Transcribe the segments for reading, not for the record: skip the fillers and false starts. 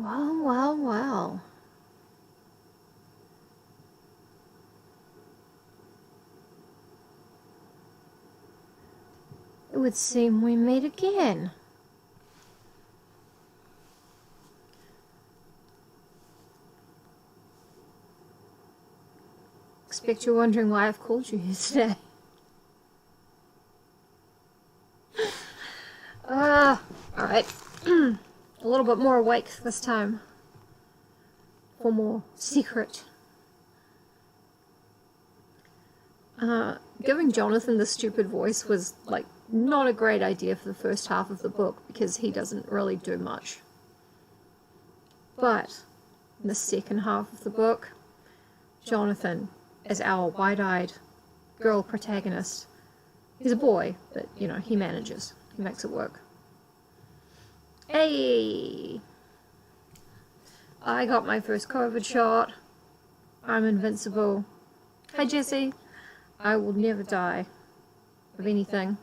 Well, well, well. It would seem we meet again. Expect you're wondering why I've called you here today. Alright. A little bit more awake this time. For more secret. Giving Jonathan the stupid voice was, like, not a great idea for the first half of the book because he doesn't really do much. But, in the second half of the book, Jonathan is our wide-eyed girl protagonist. He's a boy, but, you know, he manages. He makes it work. Hey! I got my first COVID shot. I'm invincible. Hi, Jesse. I will never die of anything.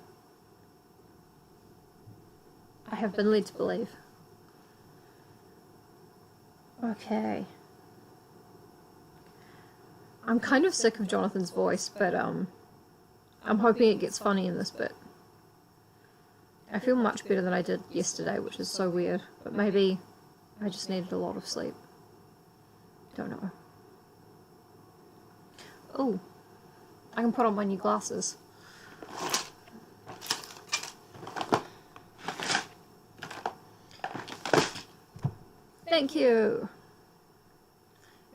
I have been led to believe. Okay. I'm kind of sick of Jonathan's voice, but I'm hoping it gets funny in this bit. I feel much better than I did yesterday, which is so weird, but maybe I just needed a lot of sleep. Don't know. Oh, I can put on my new glasses. Thank you!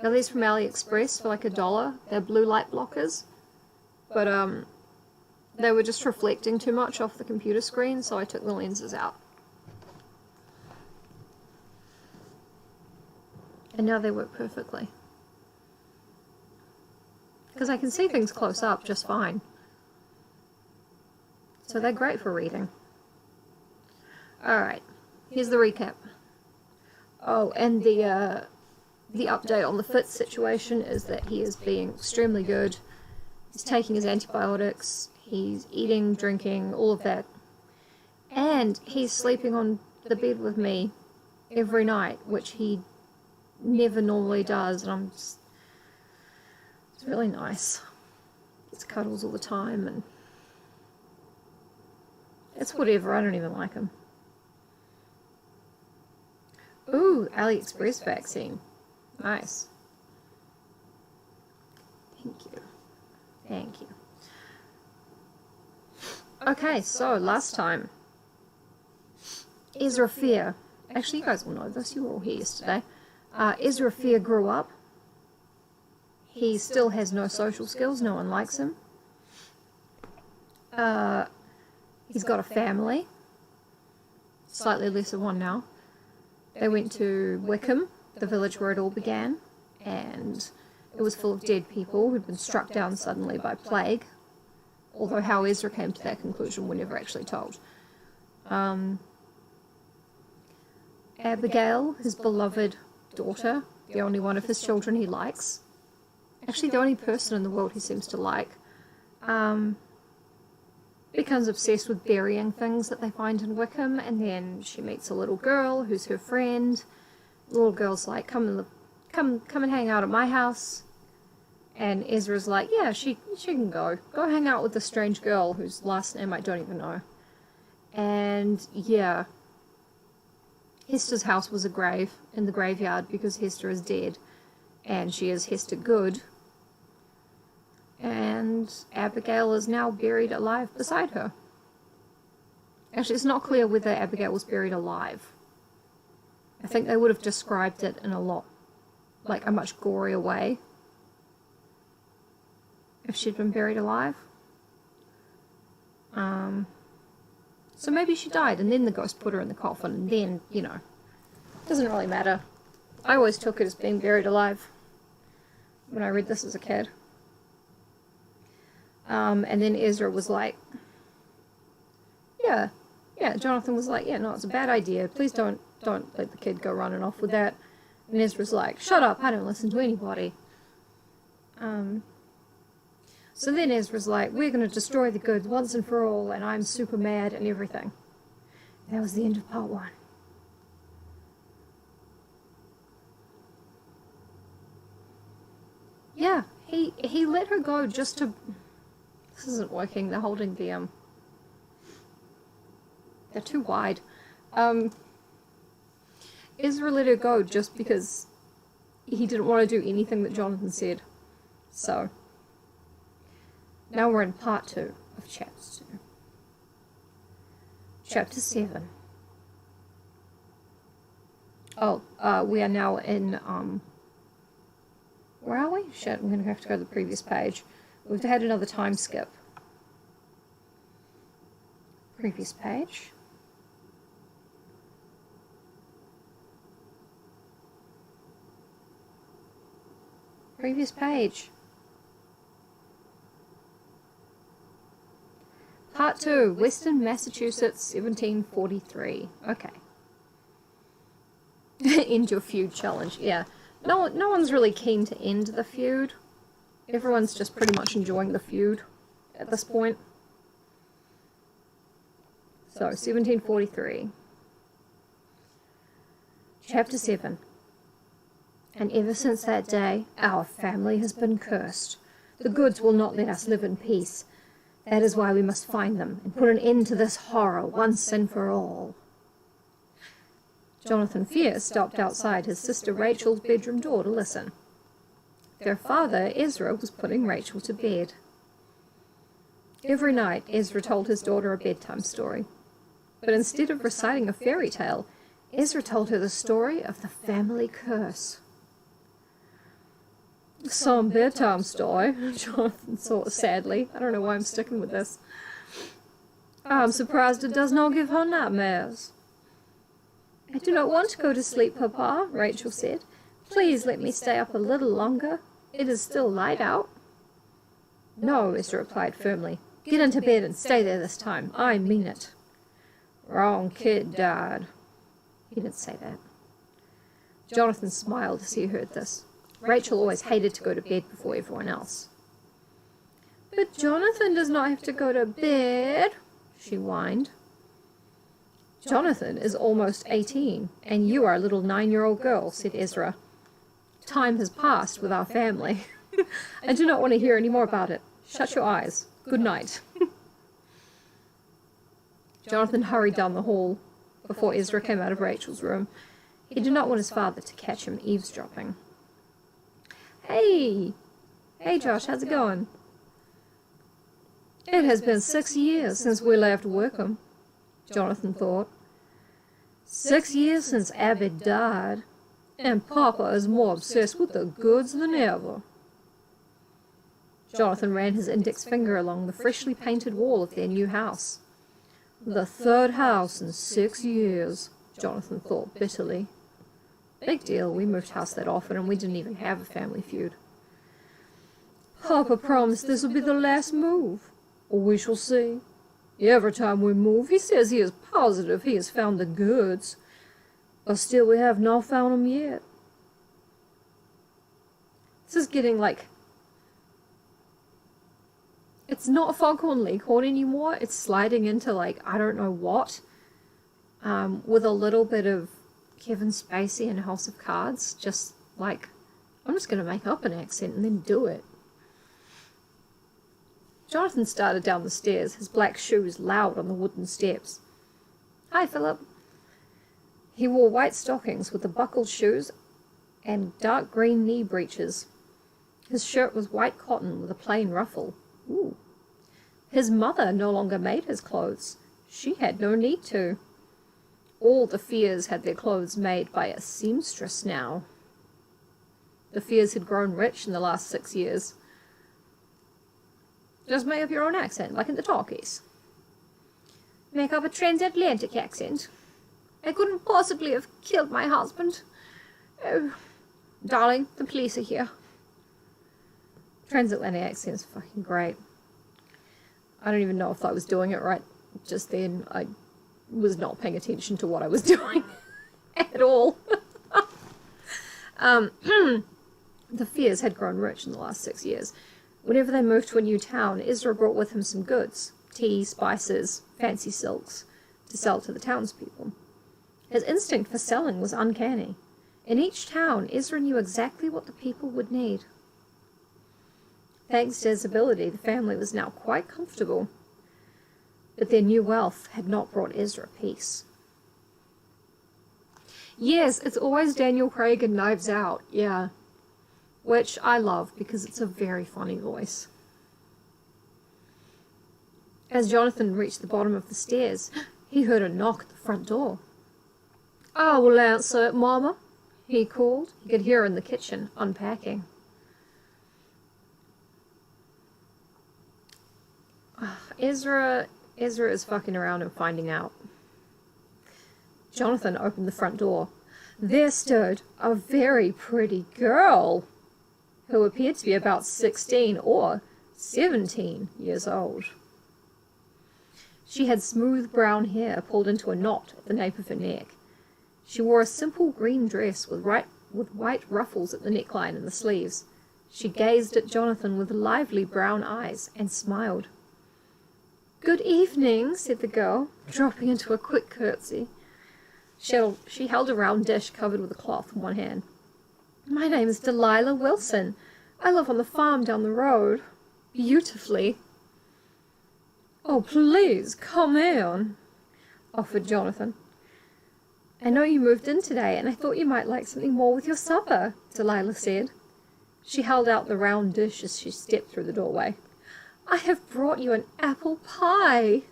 Now these from AliExpress for like $1. They're blue light blockers, but they were just reflecting too much off the computer screen, so I took the lenses out. And now they work perfectly. Because I can see things close up just fine. So they're great for reading. Alright, here's the recap. Oh, and the update on the Fitz situation is that he is being extremely good. He's taking his antibiotics, he's eating, drinking, all of that. And he's sleeping on the bed with me every night, which he never normally does, and it's really nice. It's cuddles all the time, and it's whatever, I don't even like him. Ooh, AliExpress vaccine. Nice. Thank you. Thank you. Okay, so last time, Ezra Fear. Actually, you guys will know this, you were all here yesterday. Ezra Fear grew up. He still has no social skills, no one likes him. He's got a family. Slightly lesser one now. They went to Wickham, the village where it all began, and it was full of dead people who'd been struck down suddenly by plague. Although how Ezra came to that conclusion we're never actually told. Abigail, his beloved daughter, the only one of his children he likes, actually the only person in the world he seems to like, becomes obsessed with burying things that they find in Wickham, and then she meets a little girl who's her friend. The little girl's like, come and hang out at my house. And Ezra's like, yeah, she can go. Go hang out with this strange girl whose last name I don't even know. And yeah, Hester's house was a grave in the graveyard because Hester is dead. And she is Hester Good. And Abigail is now buried alive beside her. Actually, it's not clear whether Abigail was buried alive. I think they would have described it in a much gorier way if she'd been buried alive. So maybe she died, and then the ghost put her in the coffin, and then, you know, doesn't really matter. I always took it as being buried alive when I read this as a kid. And then Ezra was like, yeah, Jonathan was like, yeah, no, it's a bad idea. Please don't let the kid go running off with that. And Ezra's like, shut up, I don't listen to anybody. So then Ezra's like, we're going to destroy the good once and for all, and I'm super mad and everything. That was the end of part 1. Yeah, he let her go just to... This isn't working. They're holding the, They're too wide. Ezra let her go just because he didn't want to do anything that Jonathan said. So, now we're in part 2 of chapter 2. Chapter 7. Oh, we are now in, where are we? Shit, I'm going to have to go to the previous page. We've had another time skip. Previous page. Previous page. Part 2, Western Massachusetts, 1743. Okay. End your feud challenge. Yeah. No one's really keen to end the feud. Everyone's just pretty much enjoying the feud at this point. So, 1743. Chapter 7. And ever since that day, our family has been cursed. The goods will not let us live in peace. That is why we must find them and put an end to this horror once and for all. Jonathan Fier stopped outside his sister Rachel's bedroom door to listen. Their father, Ezra, was putting Rachel to bed. Every night, Ezra told his daughter a bedtime story. But instead of reciting a fairy tale, Ezra told her the story of the family curse. Some bedtime story, Jonathan thought sadly. I don't know why I'm sticking with this. I'm surprised it does not give her nightmares. I do not want to go to sleep, Papa, Rachel said. Please let me stay up a little longer. It is still light out. No, Ezra replied firmly. Get into bed and stay there this time. I mean it. Wrong kid died. He didn't say that. Jonathan smiled as he heard this. Rachel always hated to go to bed before everyone else. But Jonathan does not have to go to bed, she whined. Jonathan is almost 18, and you are a little 9-year-old girl, said Ezra. Time has passed with our family. I do not want to hear any more about it. Shut your eyes. Good night. Jonathan hurried down the hall before Ezra came out of Rachel's room. He did not want his father to catch him eavesdropping. Hey! Hey, Josh, how's it going? It has been 6 years since we left Wickham, Jonathan thought. 6 years since Abby died, and Papa is more obsessed with the goods than ever. Jonathan ran his index finger along the freshly painted wall of their new house. The 3rd house in 6 years, Jonathan thought bitterly. Big deal, we moved house that often and we didn't even have a family feud. Papa promised this will be the last move. We shall see. Every time we move, he says he is positive he has found the goods. But still we have not found them yet. This is getting like... It's not Foghorn Leghorn anymore. It's sliding into like, I don't know what. With a little bit of Kevin Spacey and House of Cards. Just like, I'm just going to make up an accent and then do it. Jonathan started down the stairs, his black shoes loud on the wooden steps. Hi, Philip. He wore white stockings with the buckled shoes and dark green knee breeches. His shirt was white cotton with a plain ruffle. Ooh. His mother no longer made his clothes. She had no need to. All the Fiers had their clothes made by a seamstress now. The Fiers had grown rich in the last 6 years. Just make up your own accent, like in the talkies. Make up a transatlantic accent. I couldn't possibly have killed my husband. Oh, darling, the police are here. Transatlantic accent is fucking great. I don't even know if I was doing it right just then. I was not paying attention to what I was doing at all. The Fiers had grown rich in the last 6 years. Whenever they moved to a new town, Ezra brought with him some goods, tea, spices, fancy silks, to sell to the townspeople. His instinct for selling was uncanny. In each town, Ezra knew exactly what the people would need. Thanks to his ability, the family was now quite comfortable. But their new wealth had not brought Ezra peace. Yes, it's always Daniel Craig and Knives Out, yeah. Which I love because it's a very funny voice. As Jonathan reached the bottom of the stairs, he heard a knock at the front door. "I will answer it, Mama," he called. He could hear her in the kitchen, unpacking. Ezra is fucking around and finding out. Jonathan opened the front door. There stood a very pretty girl who appeared to be about 16 or 17 years old. She had smooth brown hair pulled into a knot at the nape of her neck. She wore a simple green dress with white ruffles at the neckline and the sleeves. She gazed at Jonathan with lively brown eyes and smiled. "Good evening," said the girl, dropping into a quick curtsy. She held a round dish covered with a cloth in one hand. "My name is Delilah Wilson. I live on the farm down the road. Beautifully." "Oh, please, come in," offered Jonathan. "I know you moved in today, and I thought you might like something more with your supper," Delilah said. She held out the round dish as she stepped through the doorway. "I have brought you an apple pie."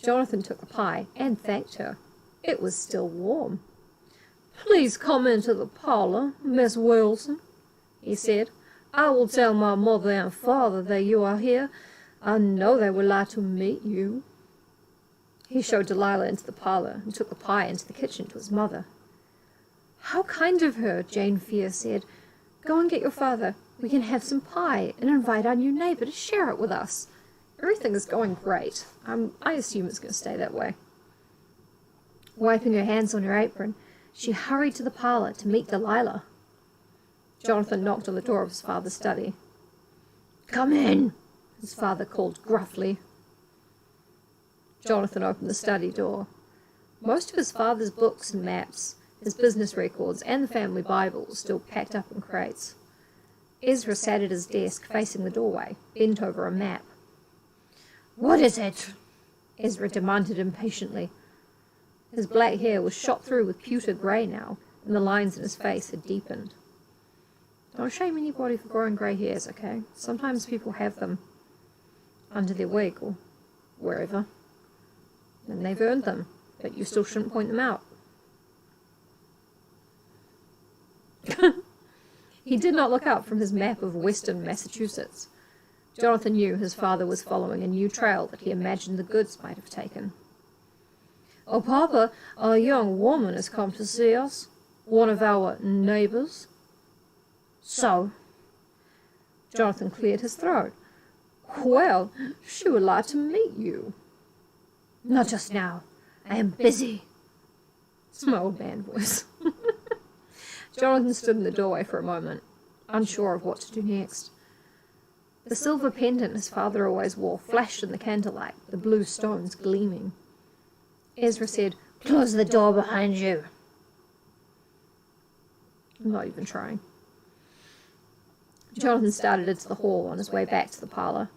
Jonathan took the pie and thanked her. It was still warm. "Please come into the parlor, Miss Wilson," he said. "I will tell my mother and father that you are here. I know they would like to meet you." He showed Delilah into the parlor and took the pie into the kitchen to his mother. "How kind of her," Jane Fear said. "Go and get your father. We can have some pie and invite our new neighbor to share it with us. Everything is going great. I assume it's going to stay that way." Wiping her hands on her apron, she hurried to the parlor to meet Delilah. Jonathan knocked on the door of his father's study. "Come in," his father called gruffly. Jonathan opened the study door. Most of his father's books and maps, his business records, and the family Bible were still packed up in crates. Ezra sat at his desk facing the doorway, bent over a map. "What is it?" Ezra demanded impatiently. His black hair was shot through with pewter grey now, and the lines in his face had deepened. Don't shame anybody for growing grey hairs, okay? Sometimes people have them under their wig or wherever, and they've earned them, but you still shouldn't point them out. He did not look up from his map of western Massachusetts. Jonathan knew his father was following a new trail that he imagined the goods might have taken. "Oh, Papa, a young woman has come to see us. One of our neighbors." "So?" Jonathan cleared his throat. "Well, she would like to meet you." "Not just now. I am busy." It's my old man voice. Jonathan stood in the doorway for a moment, unsure of what to do next. The silver pendant his father always wore flashed in the candlelight, the blue stones gleaming. Ezra said, "Close the door behind you." I'm not even trying. Jonathan started into the hall on his way back to the parlor.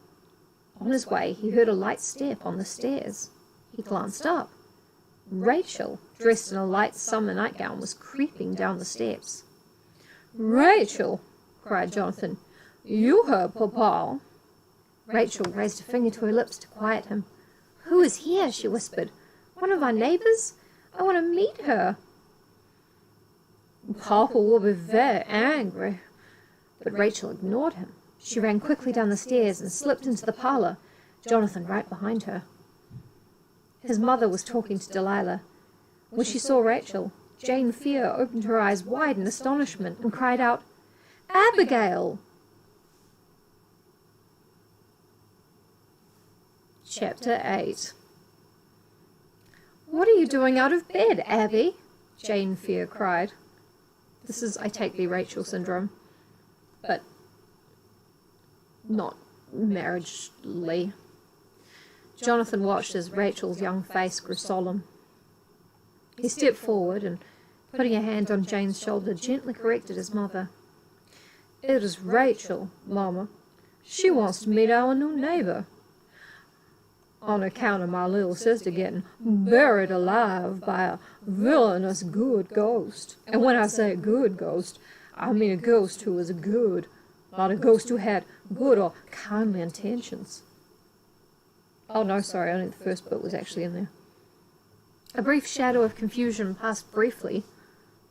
On his way, he heard a light step on the stairs. He glanced up. Rachel, dressed in a light summer nightgown, was creeping down the steps. "Rachel!" cried Jonathan. "You heard Papa." Rachel raised a finger to her lips to quiet him. "Who is here?" she whispered. "One of our neighbors? I want to meet her." "Papa will be very angry." But Rachel ignored him. She ran quickly down the stairs and slipped into the parlor, Jonathan right behind her. His mother was talking to Delilah. When she saw Rachel, Jane Fear opened her eyes wide in astonishment and cried out, "Abigail!" Chapter 8. "What are you doing out of bed, Abby?" Jane Fear cried. This is, I take thee, Rachel syndrome, but not marriagely. Jonathan watched as Rachel's young face grew solemn. He stepped forward and, putting a hand on Jane's shoulder, gently corrected his mother. It is Rachel, Mama. She wants to meet our new neighbor. On account of my little sister getting buried alive by a villainous good ghost. And when I say good ghost, I mean a ghost who was good, not a ghost who had good or kindly intentions. Oh no, sorry, only the first bit was actually in there. A brief shadow of confusion passed briefly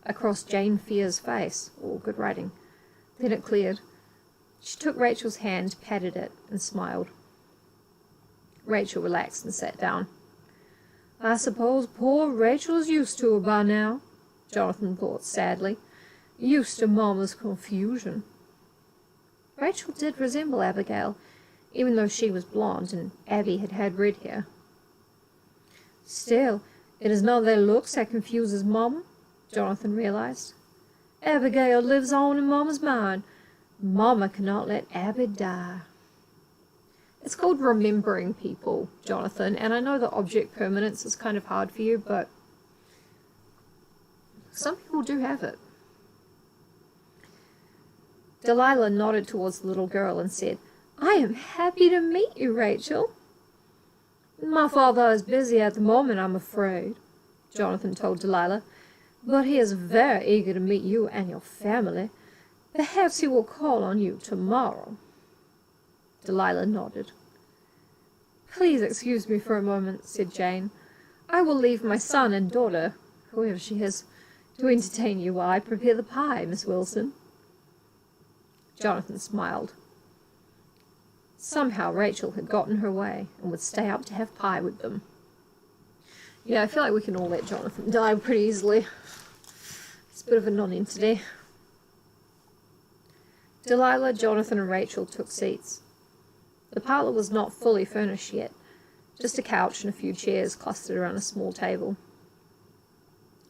across Jane Fear's face. Oh, good writing. Then it cleared. She took Rachel's hand, patted it, and smiled. Rachel relaxed and sat down. I suppose poor Rachel's used to it by now, Jonathan thought sadly. Used to Mama's confusion. Rachel did resemble Abigail, even though she was blonde and Abby had had red hair. Still, it is not their looks that confuses Mama, Jonathan realized. Abigail lives on in Mama's mind. Mama cannot let Abby die. It's called remembering people, Jonathan, and I know that object permanence is kind of hard for you, but some people do have it. Delilah nodded towards the little girl and said, I am happy to meet you, Rachel. My father is busy at the moment, I'm afraid, Jonathan told Delilah, but he is very eager to meet you and your family. Perhaps he will call on you tomorrow. Delilah nodded. Please excuse me for a moment, said Jane. I will leave my son and daughter, whoever she is, to entertain you while I prepare the pie, Miss Wilson. Jonathan smiled. Somehow Rachel had gotten her way and would stay up to have pie with them. Yeah, I feel like we can all let Jonathan die pretty easily. He's a bit of a non-entity. Delilah, Jonathan and Rachel took seats. The parlour was not fully furnished yet, just a couch and a few chairs clustered around a small table.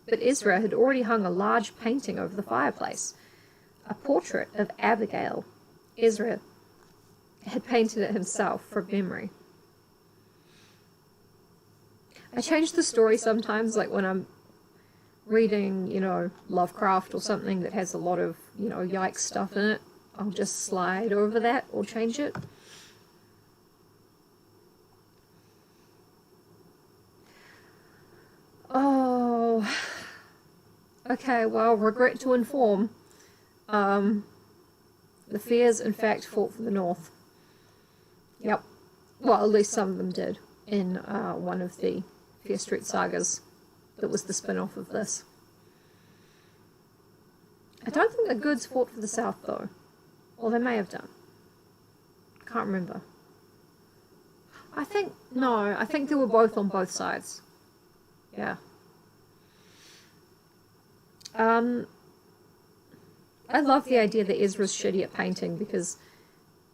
But Ezra had already hung a large painting over the fireplace, a portrait of Abigail. Ezra had painted it himself from memory. I change the story sometimes, like when I'm reading, Lovecraft or something that has a lot of, yikes stuff in it. I'll just slide over that or change it. Oh, okay, well, regret to inform, the Fears, in fact, fought for the North. Yep. Well, at least some of them did in one of the Fear Street sagas that was the spin-off of this. I don't think the Goods fought for the South, though. Or they may have done. Can't remember. I think they were both on both sides. Yeah. I love the idea that Ezra's shitty at painting because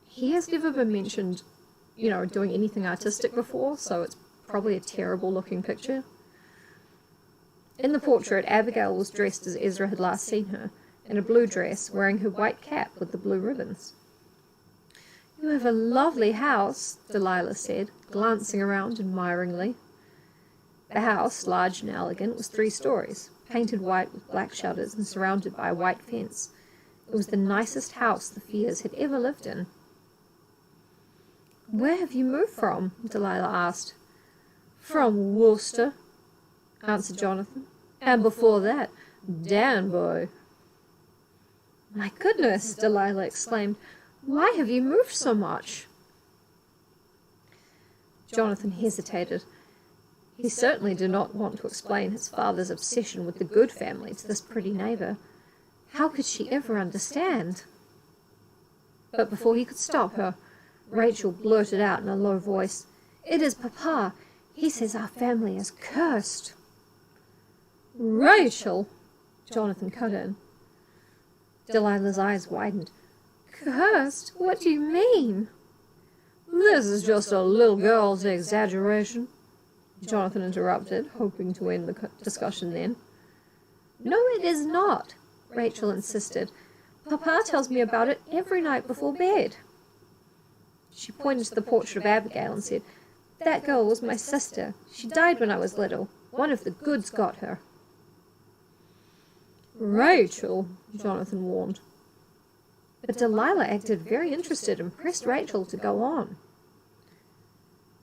he has never been mentioned, doing anything artistic before, so it's probably a terrible looking picture. In the portrait, Abigail was dressed as Ezra had last seen her, in a blue dress, wearing her white cap with the blue ribbons. You have a lovely house, Delilah said, glancing around admiringly. The house, large and elegant, was 3 stories, painted white with black shutters and surrounded by a white fence. It was the nicest house the Fears had ever lived in. Where have you moved from? Delilah asked. From Worcester, answered Jonathan. And before that, Danbury. My goodness, Delilah exclaimed. Why have you moved so much? Jonathan hesitated. He certainly did not want to explain his father's obsession with the Good family to this pretty neighbour. How could she ever understand? But before he could stop her, Rachel blurted out in a low voice, It is Papa. He says our family is cursed. Rachel! Jonathan cut in. Delilah's eyes widened. Cursed? What do you mean? This is just a little girl's exaggeration, Jonathan interrupted, hoping to end the discussion then. No, it is not, Rachel insisted. Papa tells me about it every night before bed. She pointed to the portrait of Abigail and said, That girl was my sister. She died when I was little. One of the Goods got her. Rachel, Jonathan warned. But Delilah acted very interested and pressed Rachel to go on.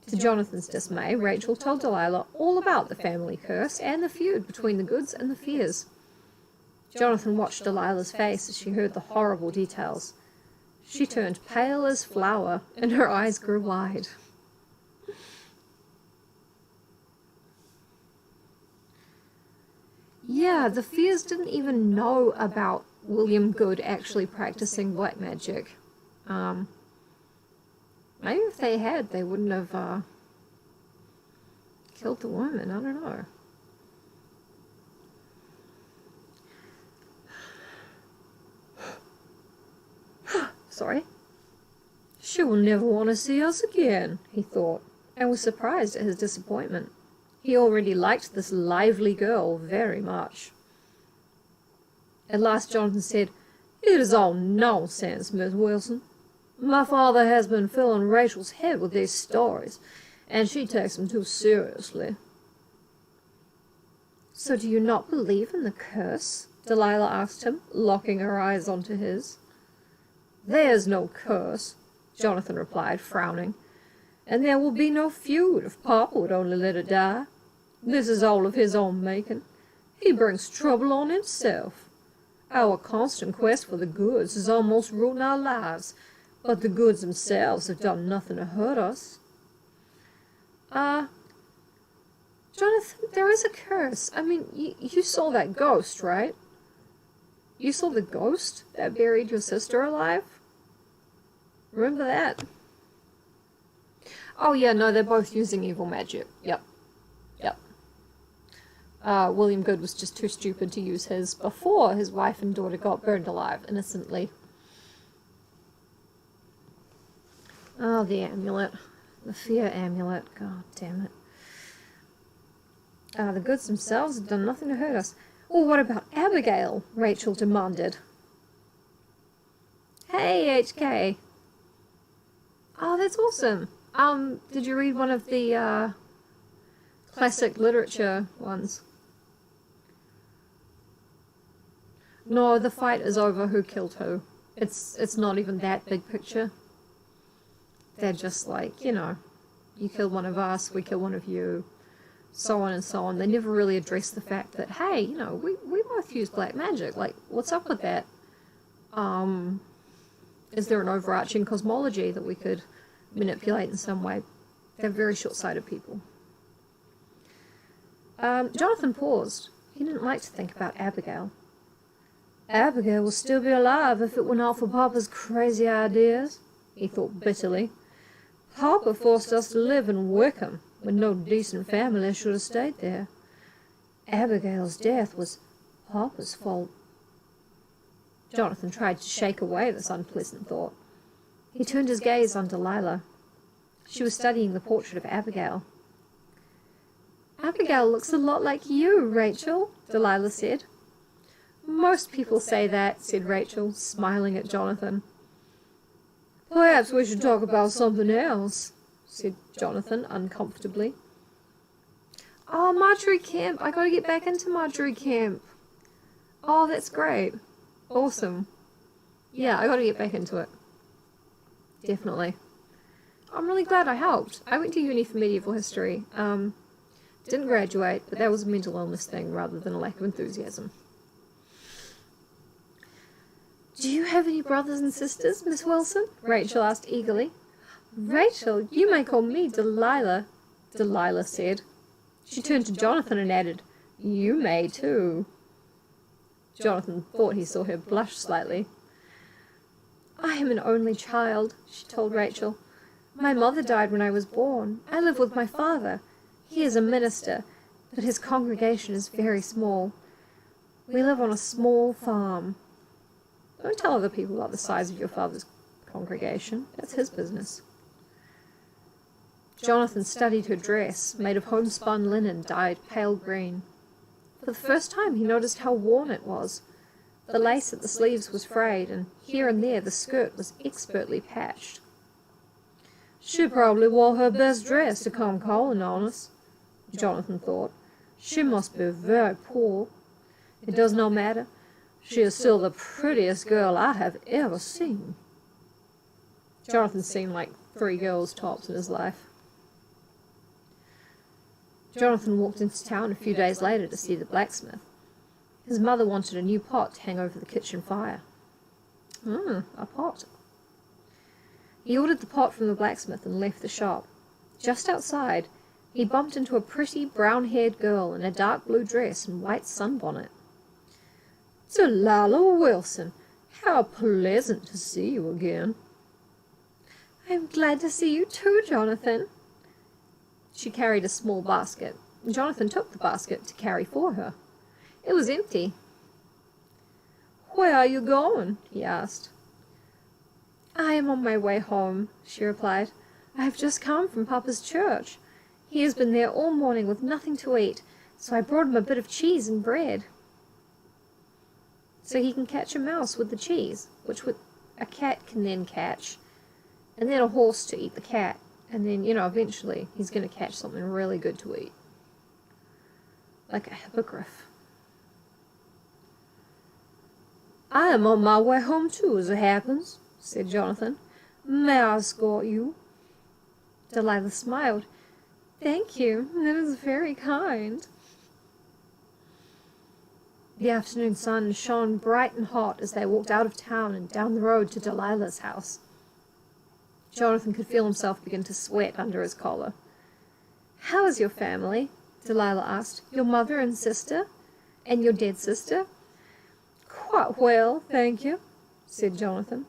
To Jonathan's dismay, Rachel told Delilah all about the family curse and the feud between the Goods and the Fears. Jonathan watched Delilah's face as she heard the horrible details. She turned pale as flour, and her eyes grew wide. Yeah, the Fears didn't even know about William Good actually practicing black magic. Maybe if they had, they wouldn't have killed the woman. I don't know. Sorry. She will never want to see us again, he thought, and was surprised at his disappointment. He already liked this lively girl very much. At last Jonathan said, "It is all nonsense, Miss Wilson. My father has been filling Rachel's head with these stories, and she takes them too seriously." "So do you not believe in the curse?" Delilah asked him, locking her eyes onto his. "There's no curse," Jonathan replied, frowning, "and there will be no feud if Papa would only let it die. This is all of his own making. He brings trouble on himself. Our constant quest for the Goods has almost ruined our lives, but the Goods themselves have done nothing to hurt us." Jonathan, there is a curse. I mean, you saw that ghost, right? You saw the ghost that buried your sister alive? Remember that? Oh yeah, no, they're both using evil magic. Yep. William Good was just too stupid to use his before his wife and daughter got burned alive innocently. Oh, the amulet. The fear amulet. God damn it. The Goods themselves have done nothing to hurt us. Well, what about Abigail? Rachel demanded. Hey, HK. Oh, that's awesome. Did you read one of the, classic literature ones? No, the fight is over who killed who. It's not even that big picture. They're just like, you know, you kill one of us, we kill one of you, so on and so on. They never really address the fact that, hey, you know, we both use black magic. Like, what's up with that? Is there an overarching cosmology that we could manipulate in some way? They're very short-sighted people. Jonathan paused. He didn't like to think about Abigail. Abigail will still be alive if it were not for Papa's crazy ideas, he thought bitterly. Papa forced us to live in Wickham when no decent family should have stayed there. Abigail's death was Papa's fault. Jonathan tried to shake away this unpleasant thought. He turned his gaze on Delilah. She was studying the portrait of Abigail. "Abigail looks a lot like you, Rachel," Delilah said. "Most people say that," said Rachel, smiling at Jonathan. "Perhaps we should talk about something else," said Jonathan uncomfortably. "Oh, Marjorie Camp. I gotta get back into Marjorie Camp." "Oh, that's great. Awesome. Yeah, I gotta get back into it. Definitely. I'm really glad I helped. I went to uni for medieval history. Didn't graduate, but that was a mental illness thing rather than a lack of enthusiasm." "Do you have any brothers and sisters, Miss Wilson?" Rachel asked eagerly. "Rachel, you may call me Delilah," Delilah said. She turned to Jonathan and added, "You may too." Jonathan thought he saw her blush slightly. "I am an only child," she told Rachel. "My mother died when I was born. I live with my father. He is a minister, but his congregation is very small. We live on a small farm." Don't tell other people about the size of your father's congregation. That's his business. Jonathan studied her dress, made of homespun linen dyed pale green. For the first time he noticed how worn it was. The lace at the sleeves was frayed, and here and there the skirt was expertly patched. "She probably wore her best dress to come calling on us," Jonathan thought. "She must be very poor. It does not matter. She is still the prettiest girl I have ever seen. Jonathan's seen like 3 girls tops in his life. Jonathan walked into town a few days later to see the blacksmith. His mother wanted a new pot to hang over the kitchen fire. A pot. He ordered the pot from the blacksmith and left the shop. Just outside, he bumped into a pretty brown-haired girl in a dark blue dress and white sunbonnet. "Delilah Wilson, how pleasant to see you again." "I am glad to see you too, Jonathan." She carried a small basket, and Jonathan took the basket to carry for her. It was empty. "Where are you going?" he asked. "I am on my way home," she replied. "I have just come from Papa's church. He has been there all morning with nothing to eat, so I brought him a bit of cheese and bread." So he can catch a mouse with the cheese, which a cat can then catch, and then a horse to eat the cat, and then, eventually he's going to catch something really good to eat. Like a hippogriff. "I am on my way home too, as it happens," said Jonathan. "May I escort you?" Delilah smiled. "Thank you, that is very kind." The afternoon sun shone bright and hot as they walked out of town and down the road to Delilah's house. Jonathan could feel himself begin to sweat under his collar. "How is your family?" Delilah asked. "Your mother and sister? And your dead sister?" "Quite well, thank you," said Jonathan.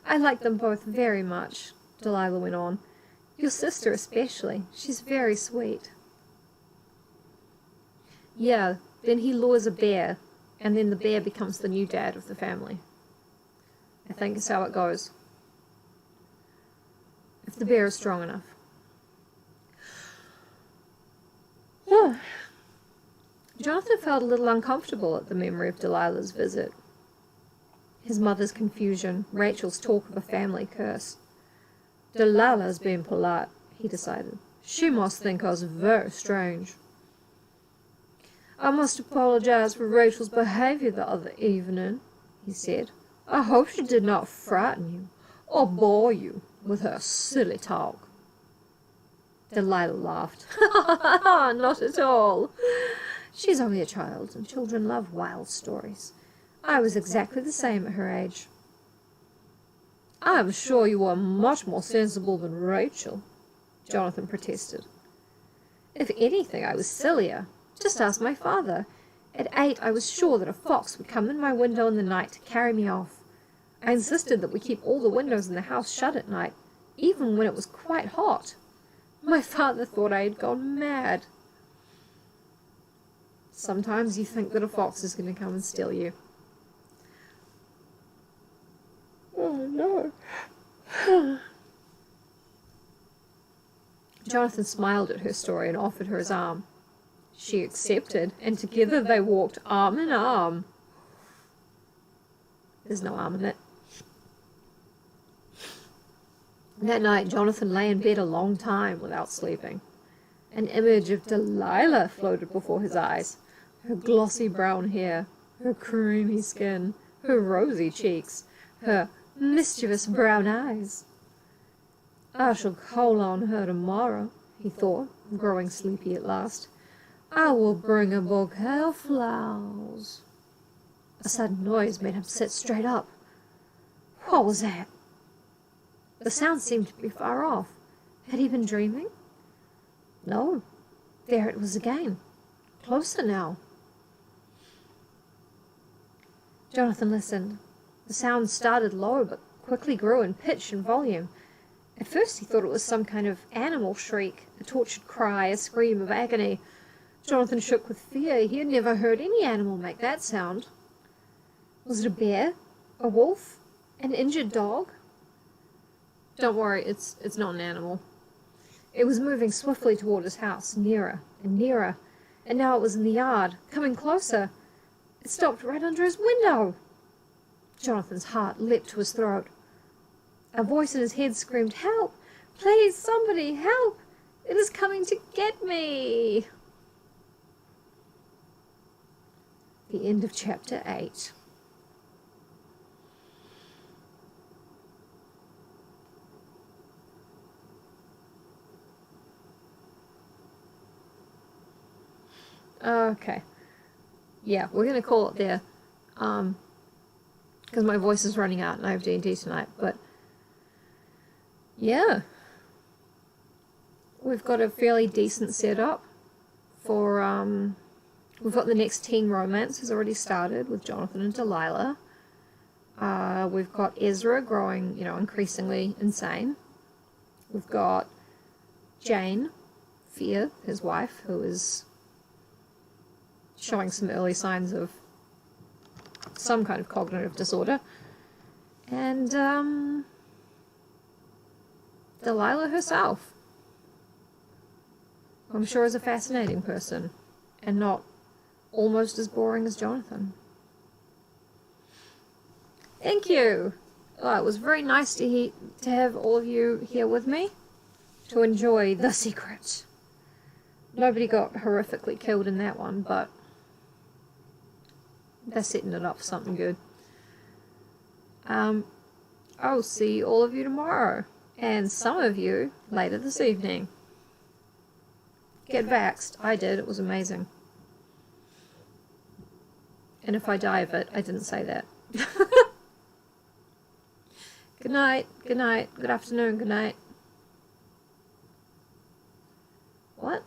"I like them both very much," Delilah went on. "Your sister especially. She's very sweet." "Yeah, then he lures a bear, and then the bear becomes the new dad of the family. I think is how it goes. If the bear is strong enough." Jonathan felt a little uncomfortable at the memory of Delilah's visit. His mother's confusion, Rachel's talk of a family curse. "Delilah's being polite," he decided. "She must think us very strange." "I must apologize for Rachel's behavior the other evening," he said. "I hope she did not frighten you or bore you with her silly talk." Delilah laughed. "Not at all. She's only a child, and children love wild stories. I was exactly the same at her age." "I am sure you are much more sensible than Rachel," Jonathan protested. "If anything, I was sillier. Just ask my father. At 8, I was sure that a fox would come in my window in the night to carry me off. I insisted that we keep all the windows in the house shut at night, even when it was quite hot. My father thought I had gone mad." Sometimes you think that a fox is going to come and steal you. Oh, no. Jonathan smiled at her story and offered her his arm. She accepted, and together they walked arm in arm. There's no arm in it. That night, Jonathan lay in bed a long time without sleeping. An image of Delilah floated before his eyes. Her glossy brown hair, her creamy skin, her rosy cheeks, her mischievous brown eyes. "I shall call on her tomorrow," he thought, growing sleepy at last. "I will bring a bouquet of flowers." A sudden noise made him sit straight up. What was that? The sound seemed to be far off. Had he been dreaming? No. There it was again. Closer now. Jonathan listened. The sound started low, but quickly grew in pitch and volume. At first he thought it was some kind of animal shriek, a tortured cry, a scream of agony. Jonathan shook with fear. He had never heard any animal make that sound. Was it a bear? A wolf? An injured dog? Don't worry, it's not an animal. It was moving swiftly toward his house, nearer and nearer, and now it was in the yard, coming closer. It stopped right under his window. Jonathan's heart leapt to his throat. A voice in his head screamed, "Help! Please, somebody, help! It is coming to get me!" The end of chapter 8. Okay. Yeah, we're going to call it there. Because my voice is running out and I have D&D tonight. But, yeah. We've got a fairly decent setup for, we've got the next teen romance has already started with Jonathan and Delilah. We've got Ezra growing, increasingly insane. We've got Jane, Fear, his wife, who is showing some early signs of some kind of cognitive disorder. And, Delilah herself, I'm sure is a fascinating person, and not almost as boring as Jonathan. Thank you! It was very nice to have all of you here with me to enjoy The Secret. Nobody got horrifically killed in that one, but they're setting it up for something good. I'll see all of you tomorrow, and some of you later this evening. Get vaxxed. I did. It was amazing. And if I die of it, I didn't say that. Good night. Good night. Good afternoon. Good night. What?